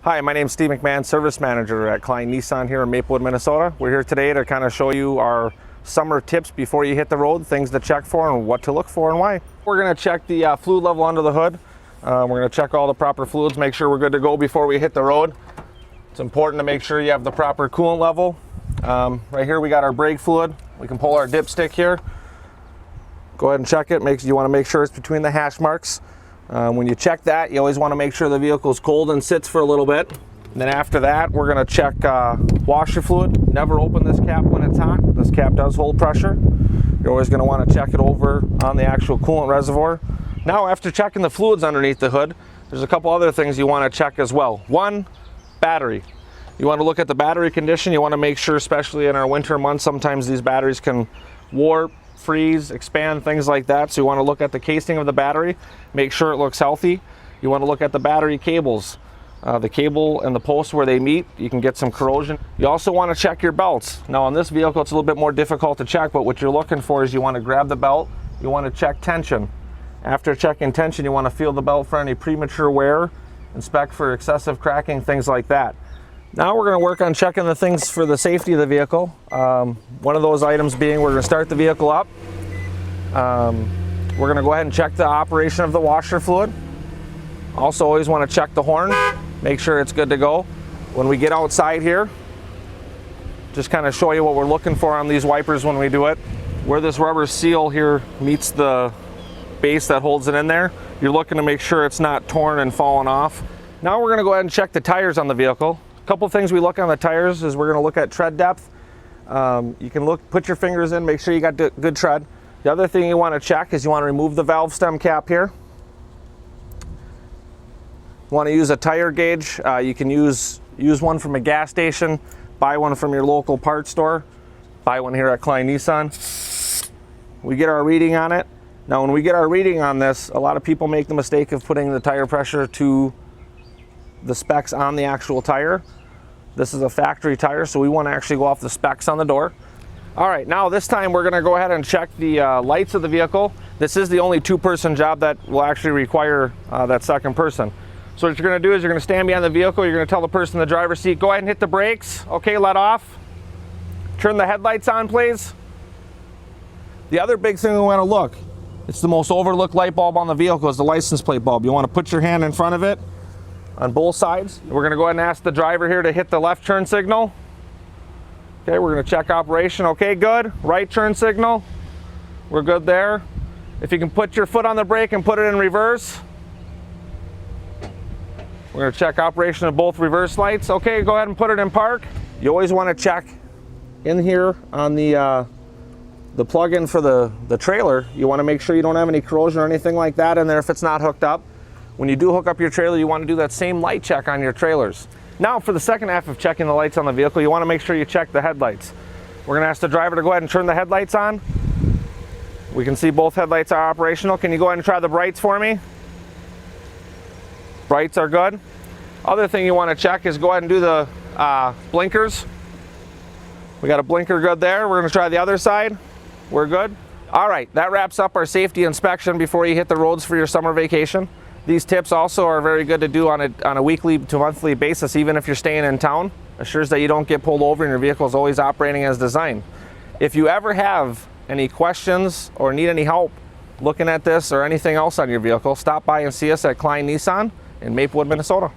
Hi, my name is Steve McMahon, Service Manager at Klein Nissan here in Maplewood, Minnesota. We're here today to kind of show you our summer tips before you hit the road, things to check for and what to look for and why. We're going to check the fluid level under the hood. We're going to check all the proper fluids, make sure we're good to go before we hit the road. It's important to make sure you have the proper coolant level. Right here we got our brake fluid. We can pull our dipstick here. Go ahead and check it. You want to make sure it's between the hash marks. When you check that, you always want to make sure the vehicle is cold and sits for a little bit. And then after that, we're going to check washer fluid. Never open this cap when it's hot. This cap does hold pressure. You're always going to want to check it over on the actual coolant reservoir. Now, after checking the fluids underneath the hood, there's a couple other things you want to check as well. One, battery. You want to look at the battery condition. You want to make sure, especially in our winter months, sometimes these batteries can warp, freeze, expand, things like that. So you want to look at the casing of the battery, make sure it looks healthy. You want to look at the battery cables. The cable and the post where they meet, you can get some corrosion. You also want to check your belts. Now on this vehicle it's a little bit more difficult to check, but what you're looking for is you want to grab the belt, you want to check tension. After checking tension, you want to feel the belt for any premature wear, inspect for excessive cracking, things like that. Now we're going to work on checking the things for the safety of the vehicle. One of those items being we're going to start the vehicle up. We're going to go ahead and check the operation of the washer fluid. Also always want to check the horn, make sure it's good to go. When we get outside here, just kind of show you what we're looking for on these wipers when we do it. Where this rubber seal here meets the base that holds it in there, you're looking to make sure it's not torn and falling off. Now we're going to go ahead and check the tires on the vehicle. A couple things we look on the tires is we're going to look at tread depth. You can put your fingers in, make sure you got good tread. The other thing you want to check is you want to remove the valve stem cap here. You want to use a tire gauge. You can use one from a gas station, buy one from your local parts store, buy one here at Klein Nissan. We get our reading on it. Now when we get our reading on this, a lot of people make the mistake of putting the tire pressure to the specs on the actual tire. This is a factory tire, so we want to actually go off the specs on the door. All right, now this time we're going to go ahead and check the lights of the vehicle. This is the only two-person job that will actually require that second person. So what you're going to do is you're going to stand behind the vehicle, you're going to tell the person in the driver's seat, go ahead and hit the brakes. Okay, let off. Turn the headlights on, please. The other big thing we want to look, it's the most overlooked light bulb on the vehicle, is the license plate bulb. You want to put your hand in front of it on both sides. We're going to go ahead and ask the driver here to hit the left turn signal. Okay, we're going to check operation. Okay, good. Right turn signal. We're good there. If you can put your foot on the brake and put it in reverse. We're going to check operation of both reverse lights. Okay, go ahead and put it in park. You always want to check in here on the plug-in for the trailer. You want to make sure you don't have any corrosion or anything like that in there if it's not hooked up. When you do hook up your trailer, you want to do that same light check on your trailers. Now for the second half of checking the lights on the vehicle, you want to make sure you check the headlights. We're going to ask the driver to go ahead and turn the headlights on. We can see both headlights are operational. Can you go ahead and try the brights for me? Brights are good. Other thing you want to check is go ahead and do the blinkers. We got a blinker good there. We're going to try the other side. We're good. All right, that wraps up our safety inspection before you hit the roads for your summer vacation. These tips also are very good to do on a weekly to monthly basis, even if you're staying in town. Assures that you don't get pulled over and your vehicle is always operating as designed. If you ever have any questions or need any help looking at this or anything else on your vehicle, stop by and see us at Klein Nissan in Maplewood, Minnesota.